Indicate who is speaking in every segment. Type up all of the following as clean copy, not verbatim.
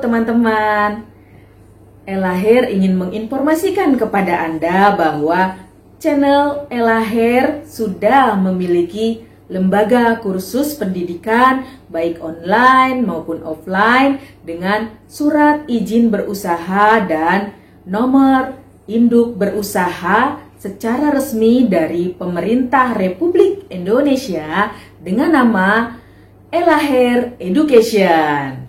Speaker 1: teman-teman. Ella Hair ingin menginformasikan kepada Anda bahwa channel Ella Hair sudah memiliki lembaga kursus pendidikan baik online maupun offline dengan surat izin berusaha dan nomor induk berusaha secara resmi dari Pemerintah Republik Indonesia dengan nama Ella Hair Education.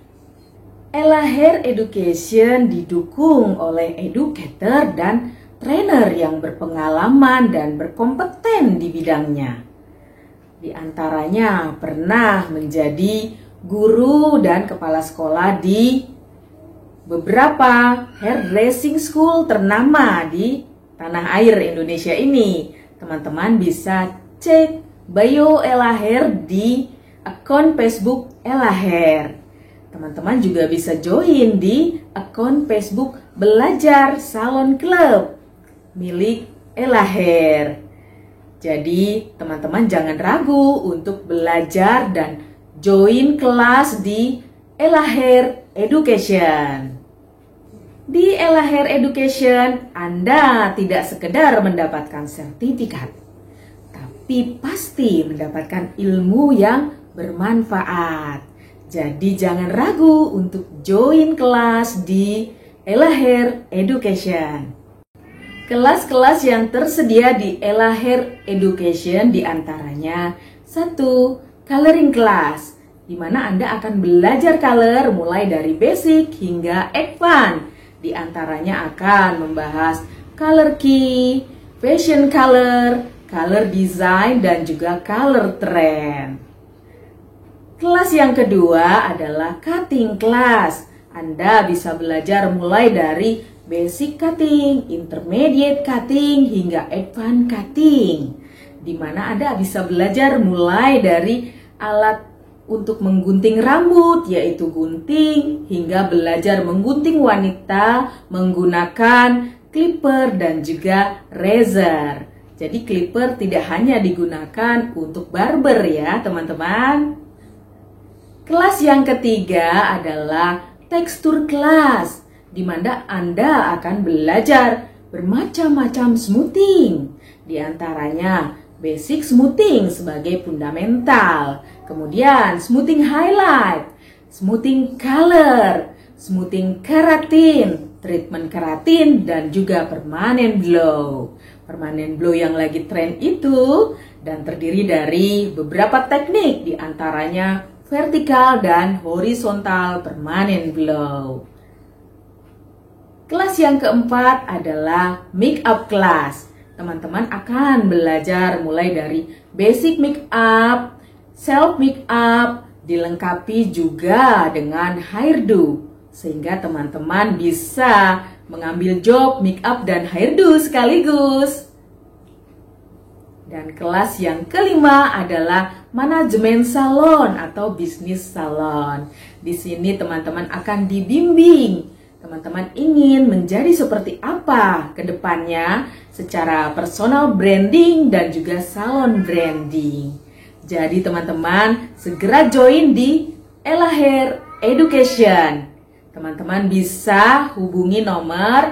Speaker 1: Ella Hair Education didukung oleh educator dan trainer yang berpengalaman dan berkompeten di bidangnya. Di antaranya pernah menjadi guru dan kepala sekolah di beberapa hairdressing school ternama di tanah air Indonesia ini. Teman-teman bisa cek bio Ella Hair di akun Facebook Ella Hair. Teman-teman juga bisa join di akun Facebook Belajar Salon Club milik Ella Hair. Jadi teman-teman jangan ragu untuk belajar dan join kelas di Ella Hair Education. Di Ella Hair Education, Anda tidak sekedar mendapatkan sertifikat, tapi pasti mendapatkan ilmu yang bermanfaat. Jadi jangan ragu untuk join kelas di Ella Hair Education. Kelas-kelas yang tersedia di Ella Hair Education diantaranya 1. Coloring class, di mana Anda akan belajar color mulai dari basic hingga advance. Di antaranya akan membahas color key, fashion color, color design, dan juga color trend. Kelas yang kedua adalah cutting class. Anda bisa belajar mulai dari basic cutting, intermediate cutting, hingga advanced cutting, di mana Anda bisa belajar mulai dari alat untuk menggunting rambut, yaitu gunting, hingga belajar menggunting wanita menggunakan clipper dan juga razor. Jadi clipper tidak hanya digunakan untuk barber ya teman-teman. Kelas yang ketiga adalah tekstur class, di mana Anda akan belajar bermacam-macam smoothing. Di antaranya basic smoothing sebagai fundamental, kemudian smoothing highlight, smoothing color, smoothing keratin, treatment keratin, dan juga permanent glow. Permanent glow yang lagi tren itu dan terdiri dari beberapa teknik, di antaranya vertikal dan horizontal permanent glow. Kelas yang keempat adalah make up class. Teman-teman akan belajar mulai dari basic make up, self make up, dilengkapi juga dengan hairdo, sehingga teman-teman bisa mengambil job make up dan hairdo sekaligus. Dan kelas yang kelima adalah manajemen salon atau bisnis salon. Di sini teman-teman akan dibimbing. Teman-teman ingin menjadi seperti apa ke depannya secara personal branding dan juga salon branding. Jadi teman-teman segera join di Ella Hair Education. Teman-teman bisa hubungi nomor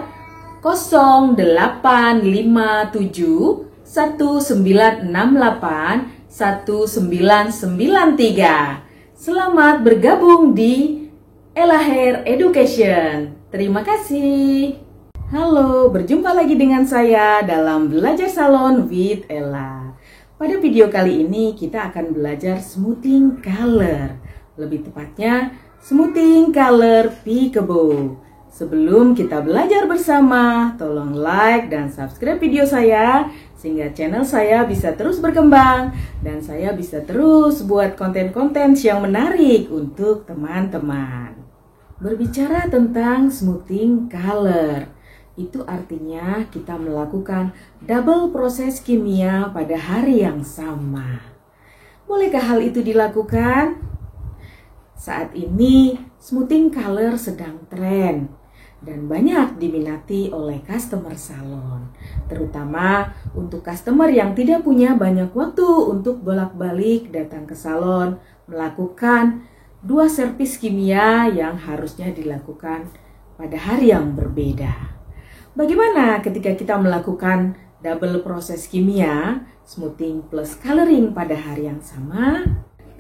Speaker 1: 0857 1968 1993. Selamat bergabung di Ella Hair Education. Terima kasih. Halo, berjumpa lagi dengan saya dalam Belajar Salon with Ella. Pada video kali ini kita akan belajar smoothing color. Lebih tepatnya, smoothing color peekaboo. Sebelum kita belajar bersama, tolong like dan subscribe video saya sehingga channel saya bisa terus berkembang dan saya bisa terus buat konten-konten yang menarik untuk teman-teman. Berbicara tentang smoothing color, itu artinya kita melakukan double proses kimia pada hari yang sama. Bolehkah hal itu dilakukan? Saat ini smoothing color sedang tren dan banyak diminati oleh customer salon, terutama untuk customer yang tidak punya banyak waktu untuk bolak-balik datang ke salon melakukan dua servis kimia yang harusnya dilakukan pada hari yang berbeda. Bagaimana ketika kita melakukan double proses kimia, smoothing plus coloring pada hari yang sama?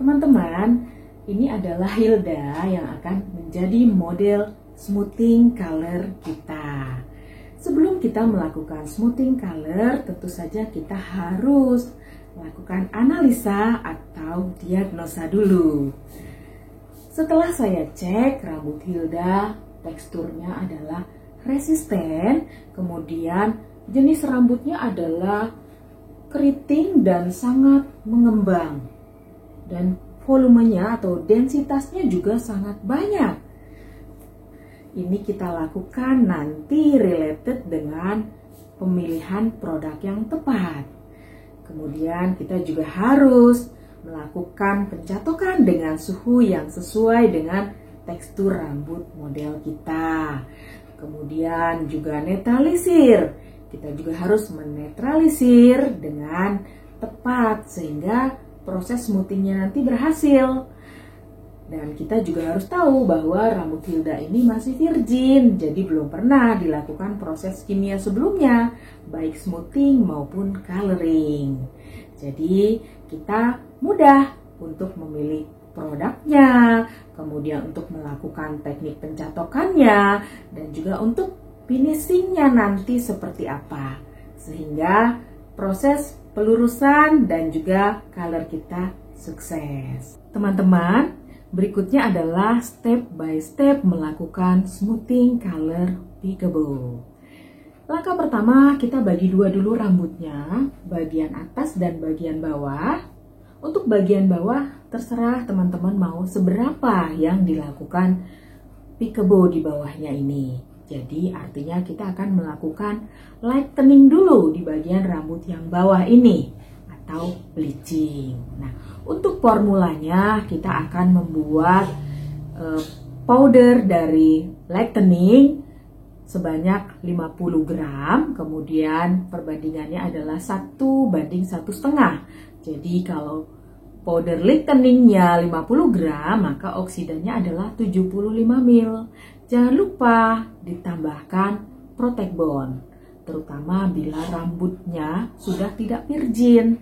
Speaker 1: Teman-teman, ini adalah Hilda yang akan menjadi model smoothing color kita. Sebelum kita melakukan smoothing color, tentu saja kita harus melakukan analisa atau diagnosa dulu. Setelah saya cek, rambut Hilda teksturnya adalah resisten, kemudian jenis rambutnya adalah keriting dan sangat mengembang, dan volumenya atau densitasnya juga sangat banyak. Ini kita lakukan nanti related dengan pemilihan produk yang tepat. Kemudian kita juga harus melakukan pencatokan dengan suhu yang sesuai dengan tekstur rambut model kita. Kemudian juga netralisir. Kita juga harus menetralisir dengan tepat sehingga proses smoothingnya nanti berhasil. Dan kita juga harus tahu bahwa rambut Hilda ini masih virgin, jadi belum pernah dilakukan proses kimia sebelumnya, baik smoothing maupun coloring. Jadi kita mudah untuk memilih produknya, kemudian untuk melakukan teknik pencatokannya, dan juga untuk finishingnya nanti seperti apa. Sehingga proses pelurusan dan juga color kita sukses. Teman-teman, berikutnya adalah step by step melakukan smoothing color peekaboo. Langkah pertama, kita bagi dua dulu rambutnya, bagian atas dan bagian bawah. Untuk bagian bawah, terserah teman-teman mau seberapa yang dilakukan peekaboo di bawahnya ini. Jadi artinya kita akan melakukan lightening dulu di bagian rambut yang bawah ini, atau bleaching. Nah, untuk formulanya kita akan membuat powder dari lightening sebanyak 50 gram, kemudian perbandingannya adalah 1:1,5. Jadi kalau powder lightening-nya 50 gram, maka oksidannya adalah 75 ml. Jangan lupa ditambahkan protect bond, terutama bila rambutnya sudah tidak virgin.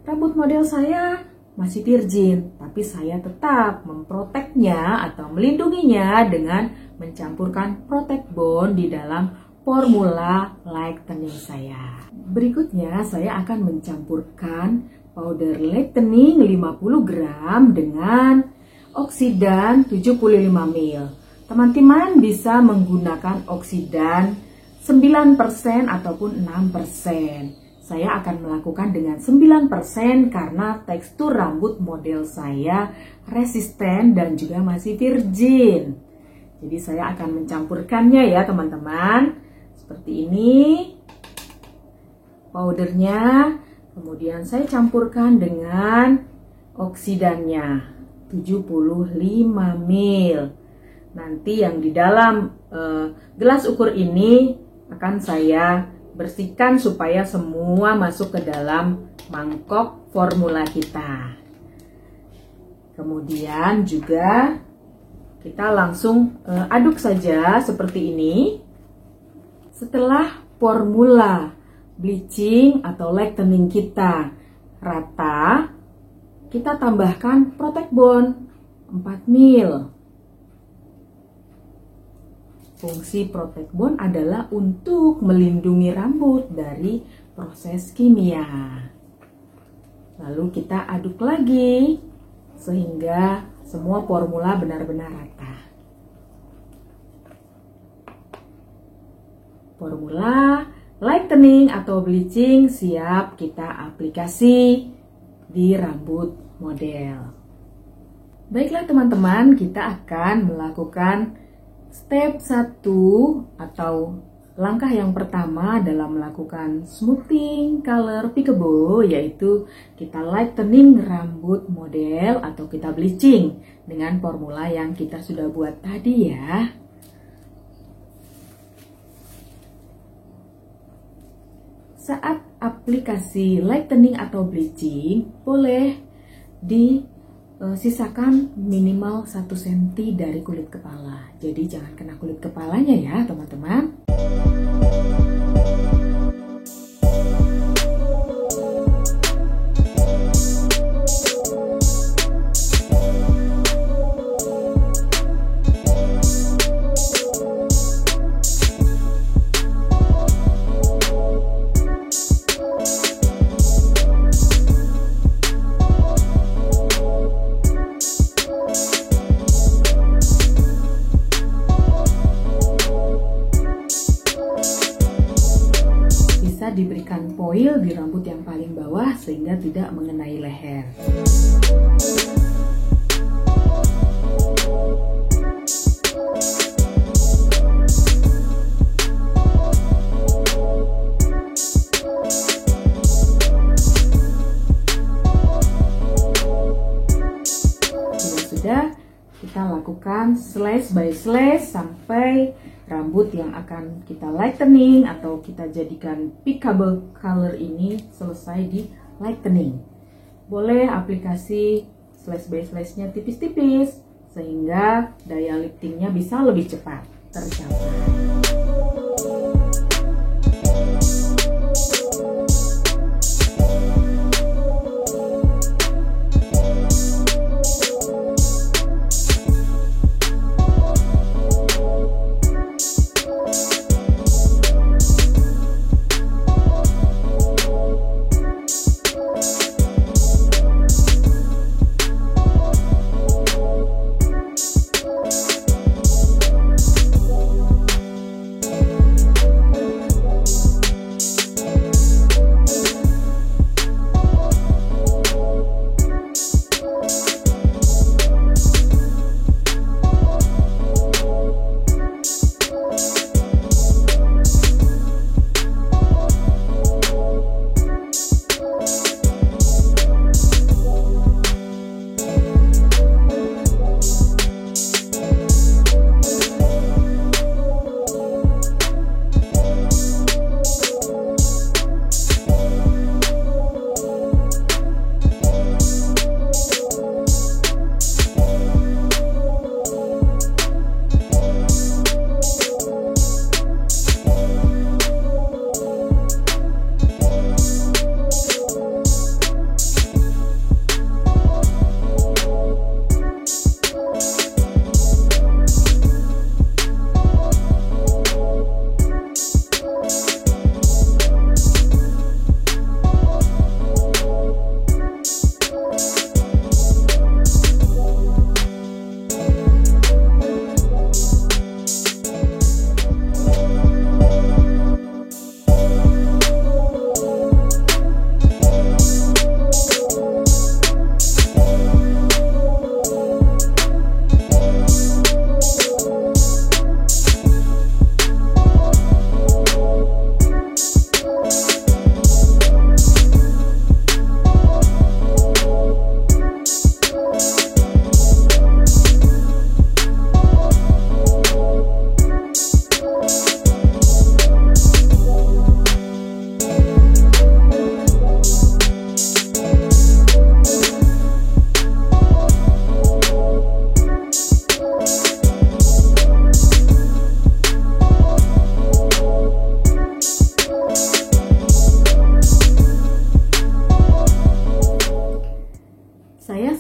Speaker 1: Rambut model saya masih virgin, tapi saya tetap memproteknya atau melindunginya dengan mencampurkan protect bond di dalam formula lightening saya. Berikutnya saya akan mencampurkan powder lightening 50 gram dengan oksidan 75 ml. Teman-teman bisa menggunakan oksidan 9% ataupun 6%. Saya akan melakukan dengan 9% karena tekstur rambut model saya resisten dan juga masih virgin. Jadi saya akan mencampurkannya ya teman-teman. Seperti ini powdernya. Kemudian saya campurkan dengan oksidannya 75 ml. Nanti yang di dalam gelas ukur ini akan saya bersihkan supaya semua masuk ke dalam mangkok formula kita. Kemudian juga kita langsung aduk saja seperti ini. Setelah formula bleaching atau lightening kita rata, kita tambahkan protect bond 4 ml. Fungsi protect bond adalah untuk melindungi rambut dari proses kimia. Lalu kita aduk lagi sehingga semua formula benar-benar rata. Formula lightening atau bleaching siap kita aplikasi di rambut model. Baiklah teman-teman, kita akan melakukan step 1 atau langkah yang pertama dalam melakukan smoothing color peekaboo, yaitu kita lightening rambut model atau kita bleaching dengan formula yang kita sudah buat tadi ya. Saat aplikasi lightening atau bleaching boleh di sisakan minimal 1 cm dari kulit kepala. Jadi jangan kena kulit kepalanya ya teman-teman. Diberikan foil di rambut yang paling bawah sehingga tidak mengenai leher. Sudah, kita lakukan slash by slash sampai rambut yang akan kita lightening atau kita jadikan pickable color ini selesai di lightening. Boleh aplikasi slash by slashnya tipis-tipis sehingga daya liftingnya bisa lebih cepat tercapai.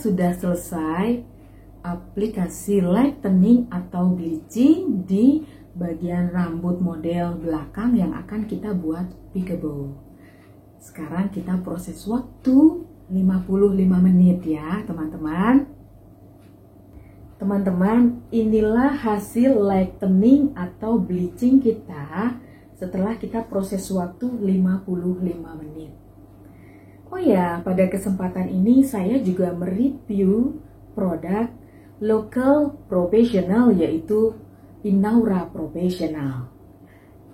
Speaker 1: Sudah selesai aplikasi lightening atau bleaching di bagian rambut model belakang yang akan kita buat pickable. Sekarang kita proses waktu 55 menit ya teman-teman. Teman-teman, inilah hasil lightening atau bleaching kita setelah kita proses waktu 55 menit. Oh ya, pada kesempatan ini saya juga mereview produk local professional yaitu Inaura Professional.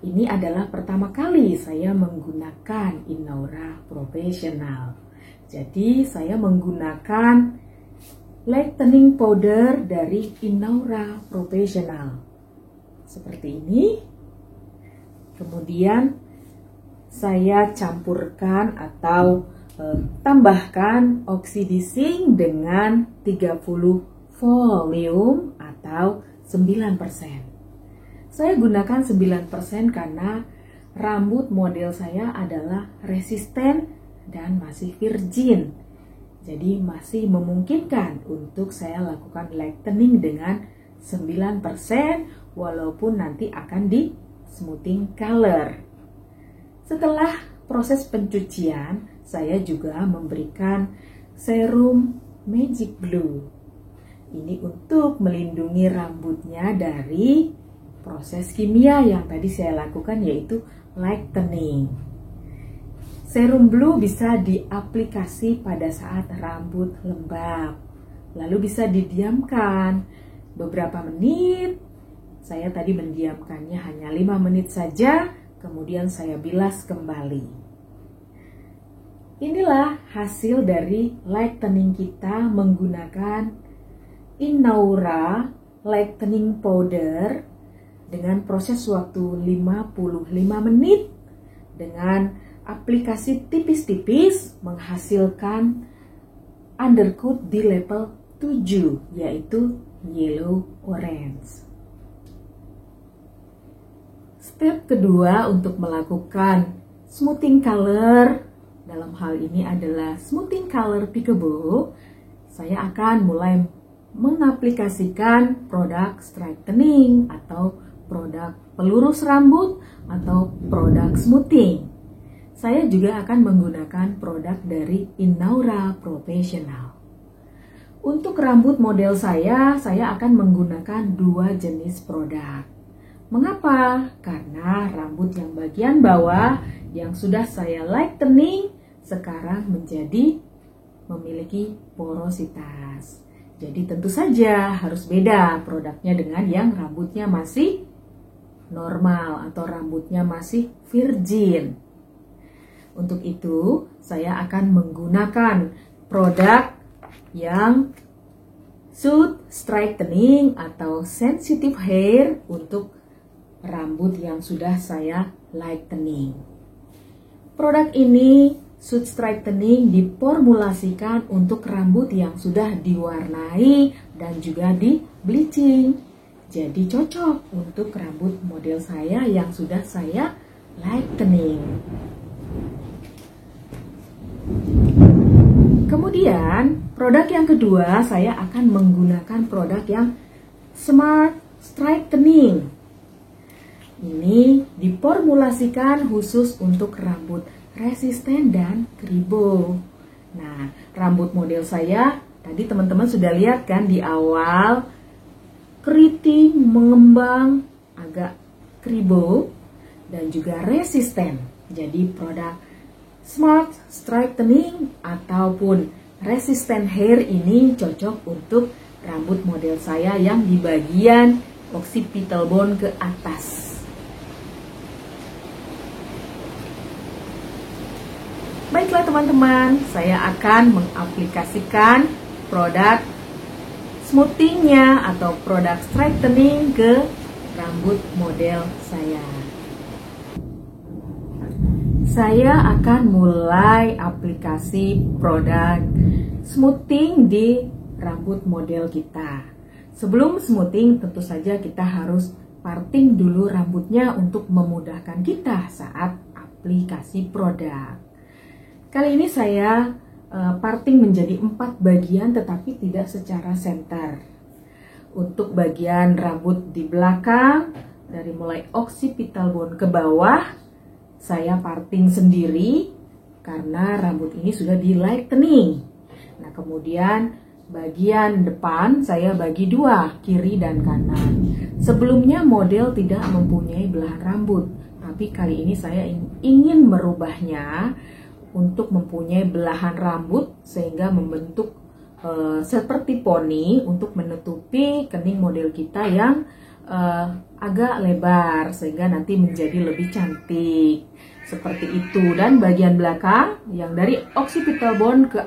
Speaker 1: Ini adalah pertama kali saya menggunakan Inaura Professional. Jadi saya menggunakan lightening powder dari Inaura Professional. Seperti ini. Kemudian saya campurkan atau tambahkan oxidizing dengan 30 volume atau 9%. Saya gunakan 9% karena rambut model saya adalah resisten dan masih virgin. Jadi masih memungkinkan untuk saya lakukan lightening dengan 9% walaupun nanti akan di smoothing color. Setelah proses pencucian, saya juga memberikan serum Magic Blue. Ini untuk melindungi rambutnya dari proses kimia yang tadi saya lakukan, yaitu lightening. Serum blue bisa diaplikasi pada saat rambut lembab, lalu bisa didiamkan beberapa menit. Saya tadi mendiamkannya hanya 5 menit saja, kemudian saya bilas kembali. Inilah hasil dari lightening kita menggunakan Inaura Lightening Powder dengan proses waktu 55 menit dengan aplikasi tipis-tipis menghasilkan undercoat di level 7, yaitu yellow orange. Step kedua untuk melakukan smoothing color, dalam hal ini adalah smoothing color peekaboo, saya akan mulai mengaplikasikan produk straightening atau produk pelurus rambut atau produk smoothing. Saya juga akan menggunakan produk dari Inaura Professional. Untuk rambut model saya akan menggunakan 2 jenis produk. Mengapa? Karena rambut yang bagian bawah yang sudah saya lightening sekarang memiliki porositas. Jadi tentu saja harus beda produknya dengan yang rambutnya masih normal atau rambutnya masih virgin. Untuk itu, saya akan menggunakan produk yang Soothe Straightening atau Sensitive Hair untuk rambut yang sudah saya lightening. Produk ini Soothe Straightening diformulasikan untuk rambut yang sudah diwarnai dan juga di bleaching. Jadi cocok untuk rambut model saya yang sudah saya lightening. Kemudian produk yang kedua, saya akan menggunakan produk yang Smart Straightening. Ini diformulasikan khusus untuk rambut resisten dan kribo. Nah, rambut model saya tadi teman-teman sudah lihat kan di awal keriting, mengembang, agak kribo dan juga resisten. Jadi produk Smart Straightening ataupun Resistant Hair ini cocok untuk rambut model saya yang di bagian occipital bone ke atas. Baiklah teman-teman, saya akan mengaplikasikan produk smoothingnya atau produk straightening ke rambut model saya. Saya akan mulai aplikasi produk smoothing di rambut model kita. Sebelum smoothing tentu saja kita harus parting dulu rambutnya untuk memudahkan kita saat aplikasi produk. Kali ini saya parting menjadi 4 bagian tetapi tidak secara center. Untuk bagian rambut di belakang, dari mulai occipital bone ke bawah, saya parting sendiri karena rambut ini sudah di lightening. Nah, kemudian bagian depan saya bagi 2, kiri dan kanan. Sebelumnya model tidak mempunyai belahan rambut, tapi kali ini saya ingin merubahnya untuk mempunyai belahan rambut sehingga membentuk seperti poni untuk menutupi kening model kita yang agak lebar sehingga nanti menjadi lebih cantik seperti itu. Dan bagian belakang yang dari occipital bone ke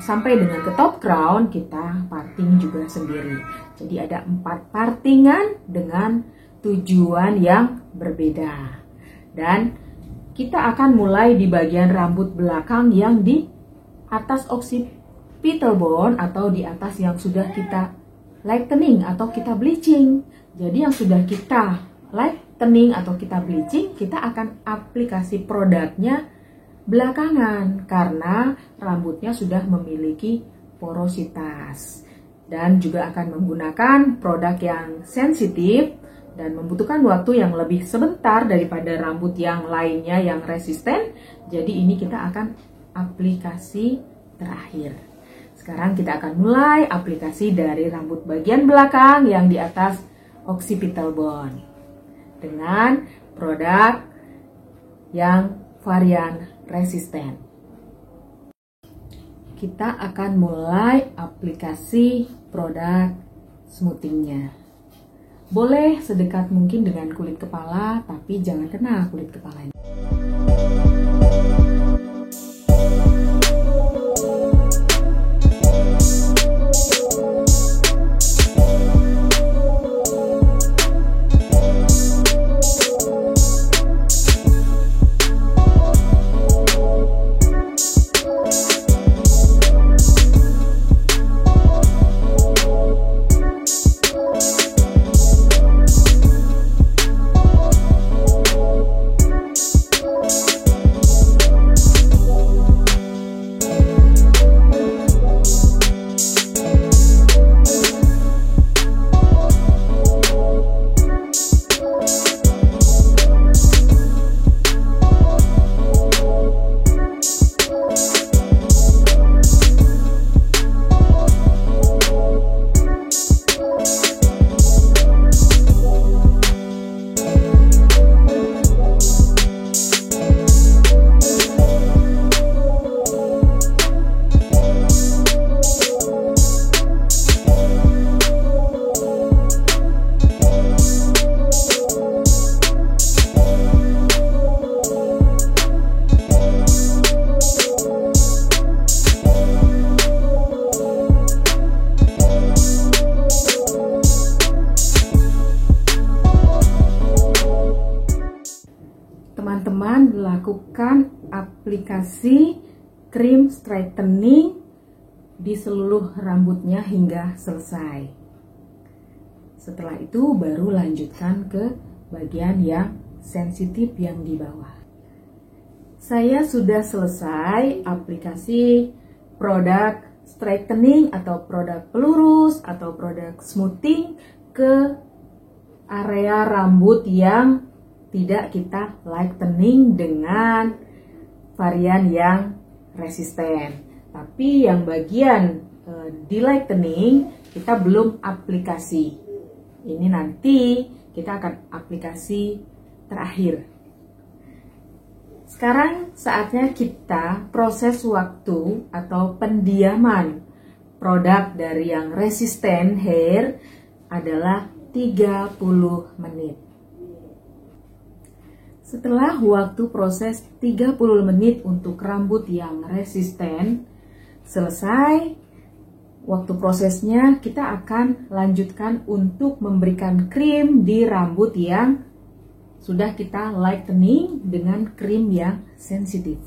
Speaker 1: sampai dengan ke top crown kita parting juga sendiri. Jadi ada 4 partingan dengan tujuan yang berbeda. Dan kita akan mulai di bagian rambut belakang yang di atas occipital bone atau di atas yang sudah kita lightening atau kita bleaching. Jadi yang sudah kita lightening atau kita bleaching, kita akan aplikasi produknya belakangan karena rambutnya sudah memiliki porositas. Dan juga akan menggunakan produk yang sensitif dan membutuhkan waktu yang lebih sebentar daripada rambut yang lainnya yang resisten. Jadi ini kita akan aplikasi terakhir. Sekarang kita akan mulai aplikasi dari rambut bagian belakang yang di atas occipital bone dengan produk yang varian resisten. Kita akan mulai aplikasi produk smoothingnya. Boleh sedekat mungkin dengan kulit kepala, tapi jangan kena kulit kepalanya. Teman-teman lakukan aplikasi krim straightening di seluruh rambutnya hingga selesai. Setelah itu baru lanjutkan ke bagian yang sensitif yang di bawah. Saya sudah selesai aplikasi produk straightening atau produk pelurus atau produk smoothing ke area rambut yang tidak kita lightening dengan varian yang resisten. Tapi yang bagian di lightening kita belum aplikasi. Ini nanti kita akan aplikasi terakhir. Sekarang saatnya kita proses waktu atau pendiaman produk dari yang resisten hair adalah 30 menit. Setelah waktu proses 30 menit untuk rambut yang resisten selesai, waktu prosesnya kita akan lanjutkan untuk memberikan krim di rambut yang sudah kita lightening dengan krim yang sensitif.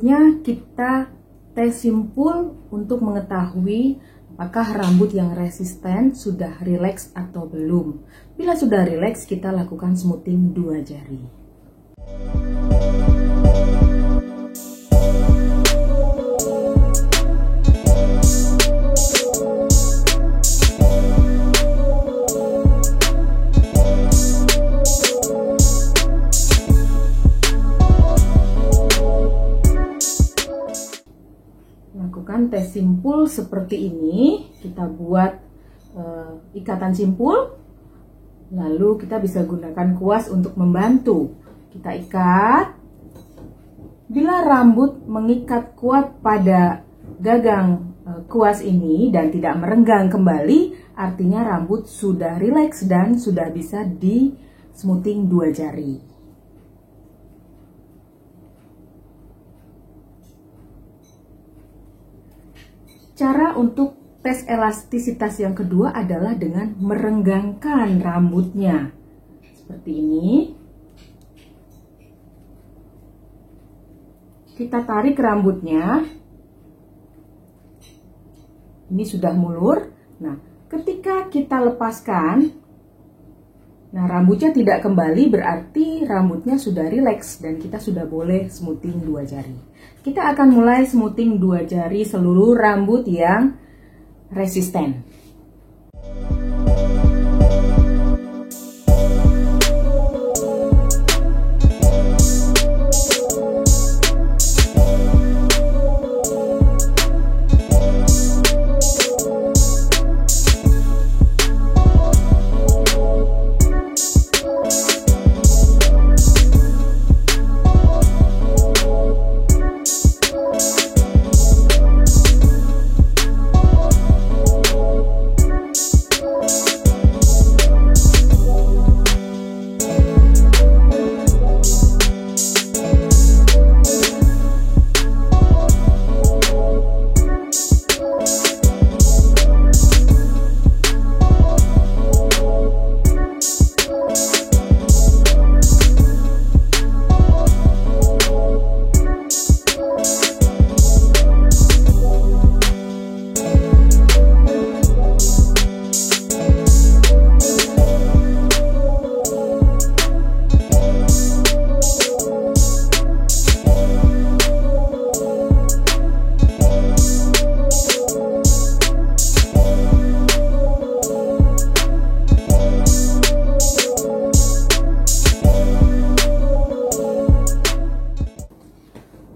Speaker 1: Selanjutnya kita tes simpul untuk mengetahui apakah rambut yang resisten sudah rileks atau belum. Bila sudah rileks, kita lakukan smoothing 2 jari. Lakukan tes simpul seperti ini. Kita buat ikatan simpul, lalu kita bisa gunakan kuas untuk membantu. Kita ikat. Bila rambut mengikat kuat pada gagang kuas ini dan tidak merenggang kembali, artinya rambut sudah rileks dan sudah bisa di smoothing 2 jari. Cara untuk tes elastisitas yang kedua adalah dengan merenggangkan rambutnya. Seperti ini. Kita tarik rambutnya. Ini sudah mulur. Nah, ketika kita lepaskan, nah rambutnya tidak kembali, berarti rambutnya sudah rileks dan kita sudah boleh smoothing 2 jari. Kita akan mulai smoothing 2 jari seluruh rambut yang resisten.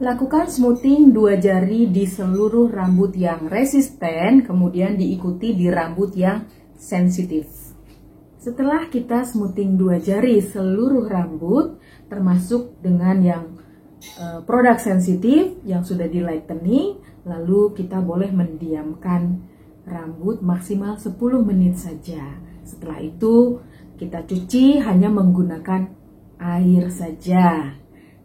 Speaker 1: Lakukan smoothing 2 jari di seluruh rambut yang resisten, kemudian diikuti di rambut yang sensitif. Setelah kita smoothing 2 jari seluruh rambut, termasuk dengan yang produk sensitif yang sudah di lightening, lalu kita boleh mendiamkan rambut maksimal 10 menit saja. Setelah itu kita cuci hanya menggunakan air saja.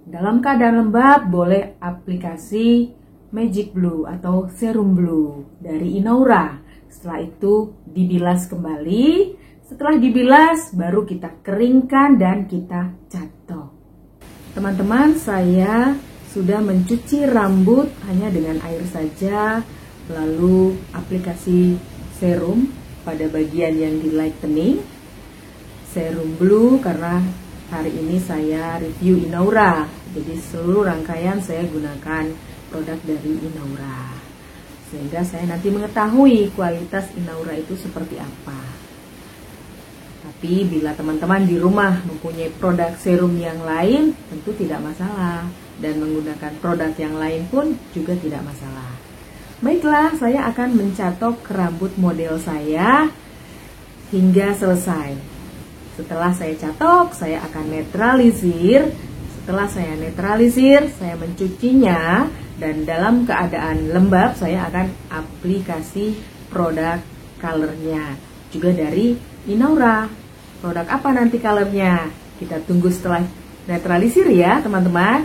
Speaker 1: Dalam keadaan lembab boleh aplikasi Magic Blue atau Serum Blue dari Inaura. Setelah itu dibilas kembali. Setelah dibilas baru kita keringkan dan kita catok. Teman-teman, saya sudah mencuci rambut hanya dengan air saja, lalu aplikasi serum pada bagian yang di lightening, serum blue karena hari ini saya review Inaura, jadi seluruh rangkaian saya gunakan produk dari Inaura, sehingga saya nanti mengetahui kualitas Inaura itu seperti apa. Tapi bila teman-teman di rumah mempunyai produk serum yang lain, tentu tidak masalah, dan menggunakan produk yang lain pun juga tidak masalah. Baiklah, saya akan mencatok rambut model saya hingga selesai. Setelah saya catok, saya akan netralisir. Setelah saya netralisir, saya mencucinya. Dan dalam keadaan lembab, saya akan aplikasi produk colornya. Juga dari Inaura. Produk apa nanti colornya? Kita tunggu setelah netralisir ya teman-teman.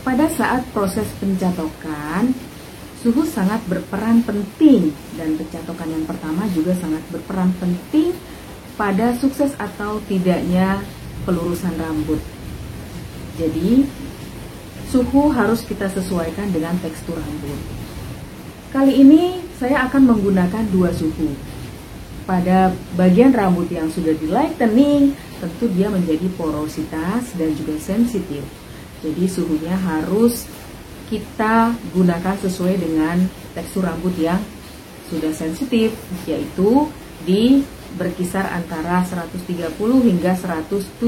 Speaker 1: Pada saat proses pencatokan, suhu sangat berperan penting. Dan pencatokan yang pertama juga sangat berperan penting pada sukses atau tidaknya pelurusan rambut. Jadi suhu harus kita sesuaikan dengan tekstur rambut. Kali ini saya akan menggunakan dua suhu. Pada bagian rambut yang sudah di lightening, tentu dia menjadi porositas dan juga sensitif. Jadi suhunya harus kita gunakan sesuai dengan tekstur rambut yang sudah sensitif, yaitu berkisar antara 130 hingga 170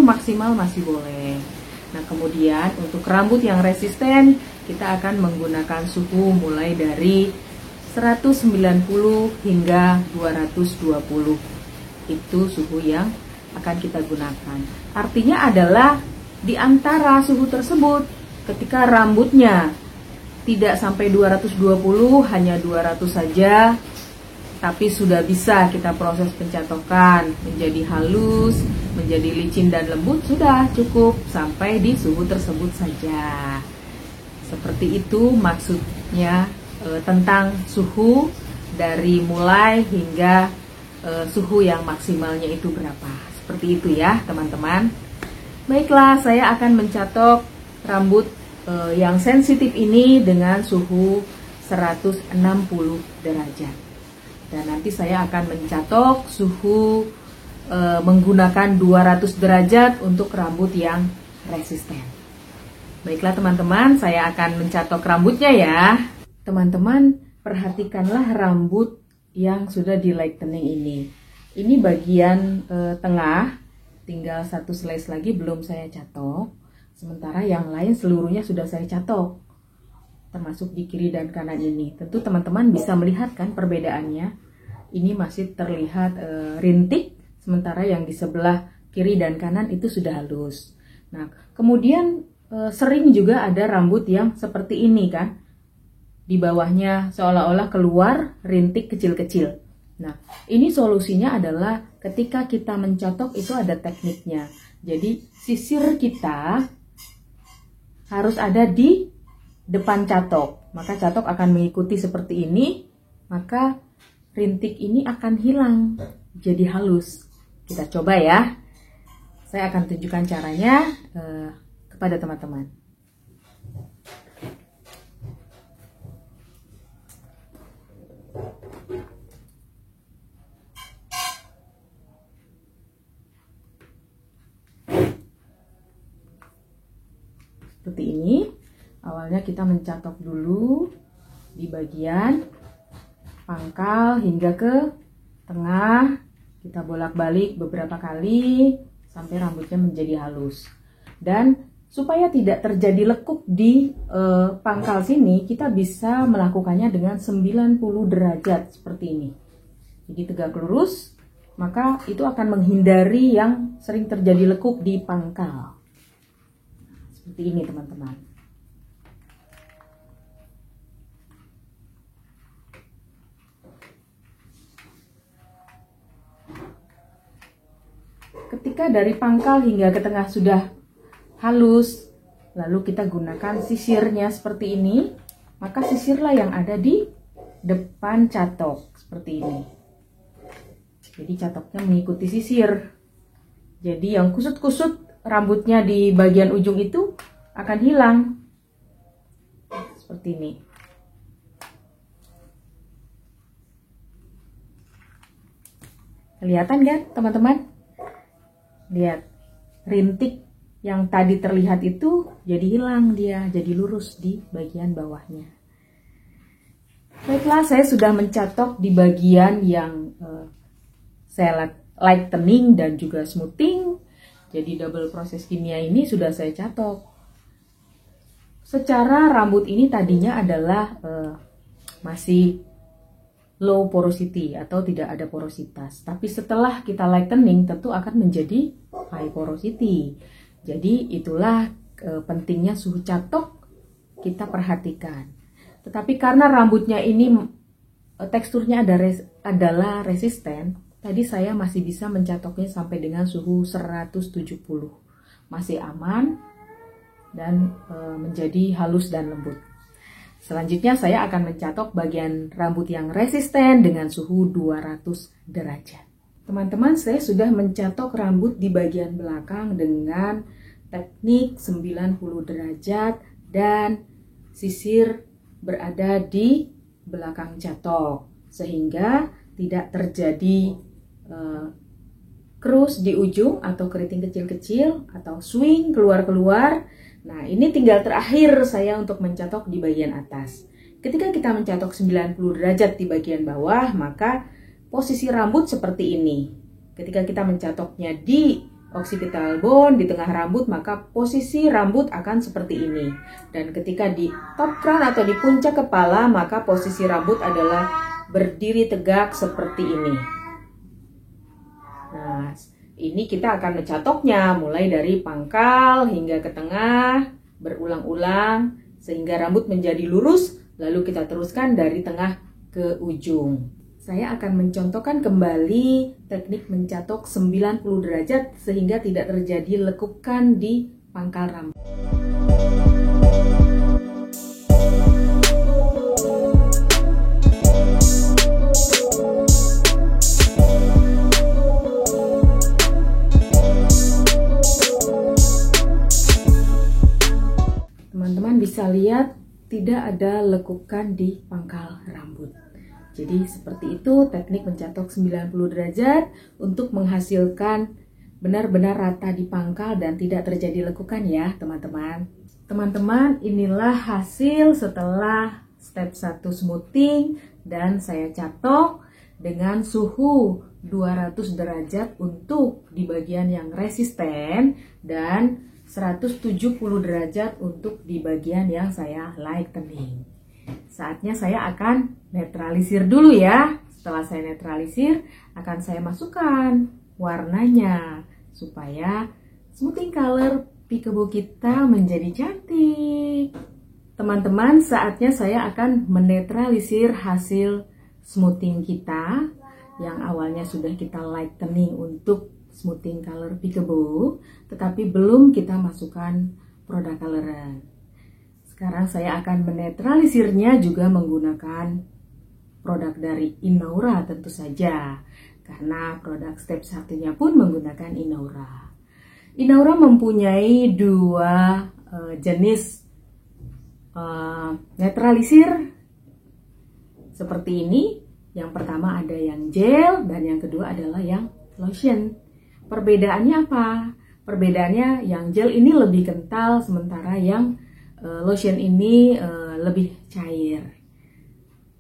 Speaker 1: maksimal masih boleh. Nah, kemudian untuk rambut yang resisten, kita akan menggunakan suhu mulai dari 190 hingga 220. Itu suhu yang akan kita gunakan. Artinya adalah di antara suhu tersebut, ketika rambutnya tidak sampai 220, hanya 200 saja, tapi sudah bisa kita proses pencatokan menjadi halus, menjadi licin dan lembut, sudah cukup sampai di suhu tersebut saja. Seperti itu maksudnya tentang suhu dari mulai hingga suhu yang maksimalnya itu berapa. Seperti itu ya teman-teman. Baiklah, saya akan mencatok rambut yang sensitif ini dengan suhu 160 derajat. Dan nanti saya akan mencatok suhu menggunakan 200 derajat untuk rambut yang resisten. Baiklah teman-teman, saya akan mencatok rambutnya ya. Teman-teman, perhatikanlah rambut yang sudah di lightening ini. Ini bagian tengah, tinggal satu slice lagi belum saya catok. Sementara yang lain seluruhnya sudah saya catok, termasuk di kiri dan kanan ini. Tentu teman-teman bisa melihat kan perbedaannya. Ini masih terlihat rintik, sementara yang di sebelah kiri dan kanan itu sudah halus. Nah, kemudian sering juga ada rambut yang seperti ini kan. Di bawahnya seolah-olah keluar rintik kecil-kecil. Nah, ini solusinya adalah ketika kita mencatok itu ada tekniknya. Jadi sisir kita harus ada di depan catok. Maka catok akan mengikuti seperti ini, maka rintik ini akan hilang, jadi halus. Kita coba ya. Saya akan tunjukkan caranya kepada teman-teman. Seperti ini. Awalnya kita mencatok dulu di bagian pangkal hingga ke tengah. Kita bolak-balik beberapa kali sampai rambutnya menjadi halus. Dan supaya tidak terjadi lekuk di pangkal sini, kita bisa melakukannya dengan 90 derajat seperti ini. Jadi tegak lurus, maka itu akan menghindari yang sering terjadi lekuk di pangkal. Seperti ini teman-teman. Ketika dari pangkal hingga ke tengah sudah halus, lalu kita gunakan sisirnya seperti ini, maka sisirlah yang ada di depan catok seperti ini. Jadi catoknya mengikuti sisir. Jadi yang kusut-kusut rambutnya di bagian ujung itu akan hilang. Seperti ini. Kelihatan kan teman-teman? Lihat, rintik yang tadi terlihat itu jadi hilang dia, jadi lurus di bagian bawahnya. Baiklah, saya sudah mencatok di bagian yang saya lightening dan juga smoothing. Jadi double proses kimia ini sudah saya catok. Secara rambut ini tadinya adalah masih low porosity atau tidak ada porositas. Tapi setelah kita lightening tentu akan menjadi high porosity. Jadi itulah pentingnya suhu catok kita perhatikan. Tetapi karena rambutnya ini teksturnya adalah resisten, tadi saya masih bisa mencatoknya sampai dengan suhu 170. Masih aman dan menjadi halus dan lembut. Selanjutnya saya akan mencatok bagian rambut yang resisten dengan suhu 200 derajat. Teman-teman, saya sudah mencatok rambut di bagian belakang dengan teknik 90 derajat dan sisir berada di belakang catok sehingga tidak terjadi krus di ujung atau keriting kecil-kecil atau swing keluar-keluar. Nah, ini tinggal terakhir saya untuk mencatok di bagian atas. Ketika kita mencatok 90 derajat di bagian bawah, maka posisi rambut seperti ini. Ketika kita mencatoknya di occipital bone, di tengah rambut, maka posisi rambut akan seperti ini. Dan ketika di top crown atau di puncak kepala, maka posisi rambut adalah berdiri tegak seperti ini. Nah, ini kita akan mencatoknya mulai dari pangkal hingga ke tengah, berulang-ulang, sehingga rambut menjadi lurus, lalu kita teruskan dari tengah ke ujung. Saya akan mencontohkan kembali teknik mencatok 90 derajat sehingga tidak terjadi lekukan di pangkal rambut. Teman-teman bisa lihat tidak ada lekukan di pangkal rambut. Jadi seperti itu teknik mencatok 90 derajat untuk menghasilkan benar-benar rata di pangkal dan tidak terjadi lekukan ya teman-teman. Teman-teman, inilah hasil setelah step 1 smoothing dan saya catok dengan suhu 200 derajat untuk di bagian yang resisten dan 170 derajat untuk di bagian yang saya lightening. Saatnya saya akan netralisir dulu ya. Setelah saya netralisir, akan saya masukkan warnanya supaya smoothing color peekaboo kita menjadi cantik. Teman-teman, saatnya saya akan menetralisir hasil smoothing kita yang awalnya sudah kita lightening untuk smoothing color peekaboo, tetapi belum kita masukkan produk coloran. Sekarang saya akan menetralisirnya juga menggunakan produk dari Inaura tentu saja. Karena produk step satunya pun menggunakan Inaura. Inaura mempunyai dua jenis netralisir seperti ini. Yang pertama ada yang gel dan yang kedua adalah yang lotion. Perbedaannya apa? Perbedaannya yang gel ini lebih kental sementara yang lotion ini lebih cair,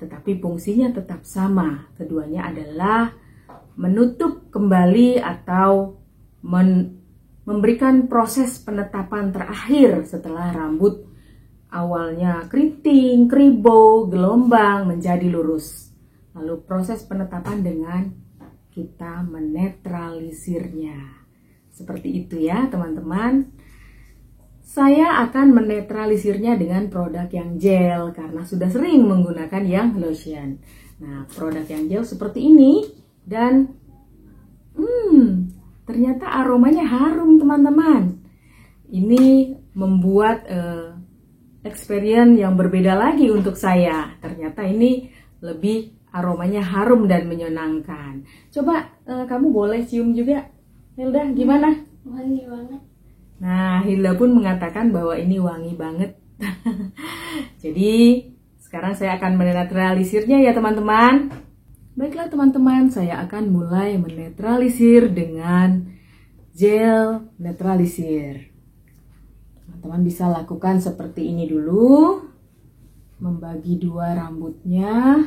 Speaker 1: tetapi fungsinya tetap sama. Keduanya adalah menutup kembali atau memberikan proses penetapan terakhir setelah rambut awalnya keriting, kribo, gelombang menjadi lurus. Lalu proses penetapan dengan kita menetralisirnya. Seperti itu ya teman-teman. Saya akan menetralisirnya dengan produk yang gel karena sudah sering menggunakan yang lotion. Nah, produk yang gel seperti ini dan ternyata aromanya harum teman-teman. Ini membuat experience yang berbeda lagi untuk saya. Ternyata ini lebih aromanya harum dan menyenangkan. Coba kamu boleh cium juga, Hilda, gimana?
Speaker 2: Wangi banget.
Speaker 1: Nah, Hilda pun mengatakan bahwa ini wangi banget. Jadi, sekarang saya akan menetralisirnya ya teman-teman. Baiklah teman-teman, saya akan mulai menetralisir dengan gel netralisir. Teman-teman bisa lakukan seperti ini dulu. Membagi dua rambutnya.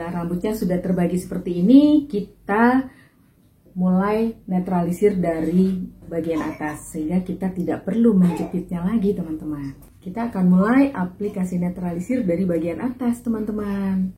Speaker 1: Rambutnya sudah terbagi seperti ini, kita mulai netralisir dari bagian atas sehingga kita tidak perlu menjepitnya lagi teman-teman. Kita akan mulai aplikasi netralisir dari bagian atas teman-teman.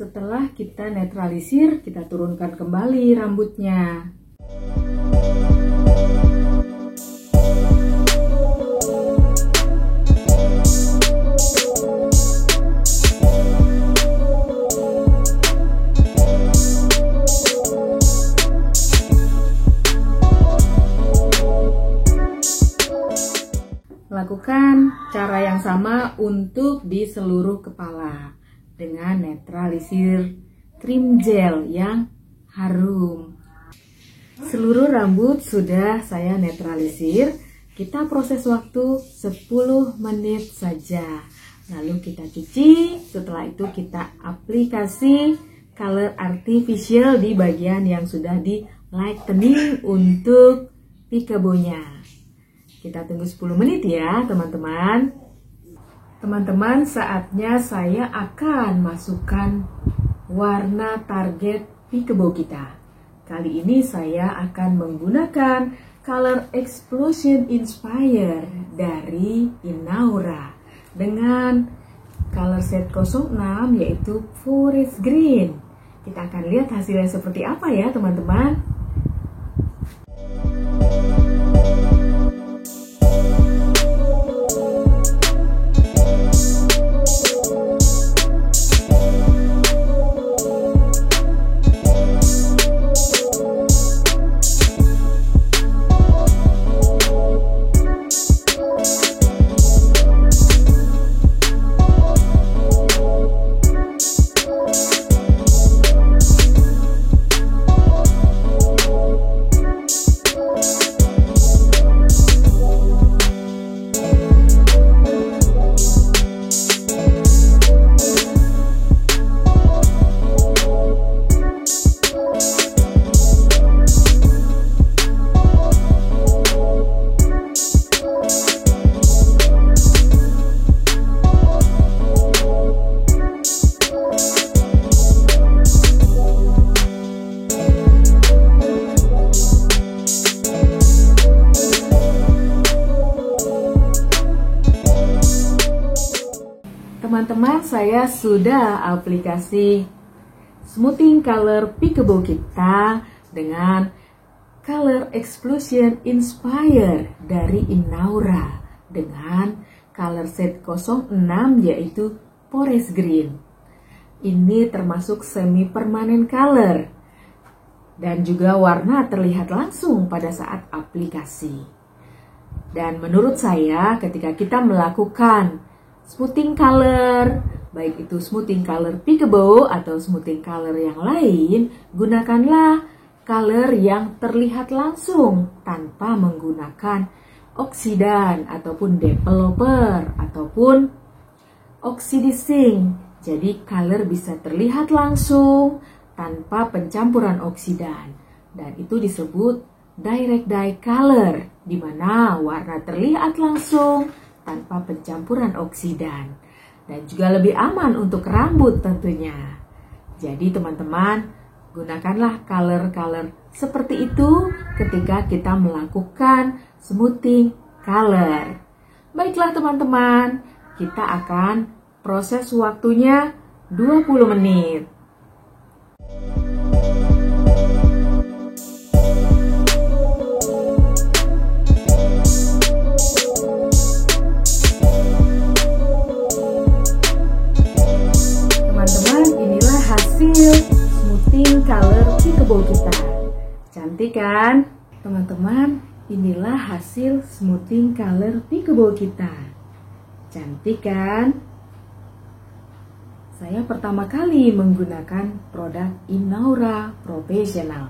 Speaker 1: Setelah kita netralisir, kita turunkan kembali rambutnya. Lakukan cara yang sama untuk di seluruh kepala dengan netralisir krim gel yang harum. Seluruh rambut sudah saya netralisir. Kita proses waktu 10 menit saja. Lalu kita cuci, setelah itu kita aplikasi color artificial di bagian yang sudah di lightening untuk peekaboo-nya. Kita tunggu 10 menit ya teman-teman. Teman-teman, saatnya saya akan masukkan warna target peekaboo kita. Kali ini saya akan menggunakan Color Explosion Inspire dari Inaura dengan color set 06 yaitu Forest Green. Kita akan lihat hasilnya seperti apa ya teman-teman. Teman-teman, saya sudah aplikasi smoothing color peekaboo kita dengan Color Explosion Inspire dari Inaura dengan color set 06 yaitu Forest Green. Ini termasuk semi permanen color dan juga warna terlihat langsung pada saat aplikasi. Dan menurut saya ketika kita melakukan smoothing color, baik itu smoothing color peekaboo atau smoothing color yang lain, gunakanlah color yang terlihat langsung tanpa menggunakan oksidan ataupun developer ataupun oxidizing. Jadi color bisa terlihat langsung tanpa pencampuran oksidan, dan itu disebut direct dye color, di mana warna terlihat langsung tanpa pencampuran oksidan, dan juga lebih aman untuk rambut tentunya. Jadi teman-teman, gunakanlah color-color seperti itu ketika kita melakukan smoothing color. Baiklah teman-teman, kita akan proses waktunya 20 menit. Smoothing color peekaboo kita. Cantik kan? Teman-teman, inilah hasil smoothing color peekaboo kita. Cantik kan? Saya pertama kali menggunakan produk Inaura Professional.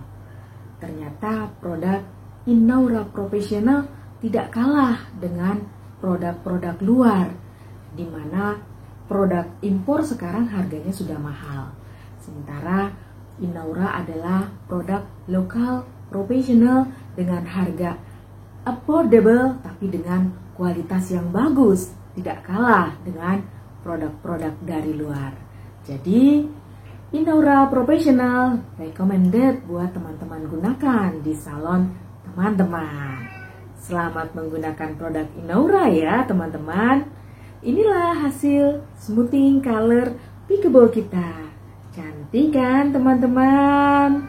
Speaker 1: Ternyata produk Inaura Professional tidak kalah dengan produk-produk luar, di mana produk impor sekarang harganya sudah mahal. Sementara Inaura adalah produk lokal profesional dengan harga affordable tapi dengan kualitas yang bagus, tidak kalah dengan produk-produk dari luar. Jadi Inaura Professional recommended buat teman-teman gunakan di salon teman-teman. Selamat menggunakan produk Inaura ya teman-teman. Inilah hasil smoothing color peekaboo kita. Ngerti kan teman-teman?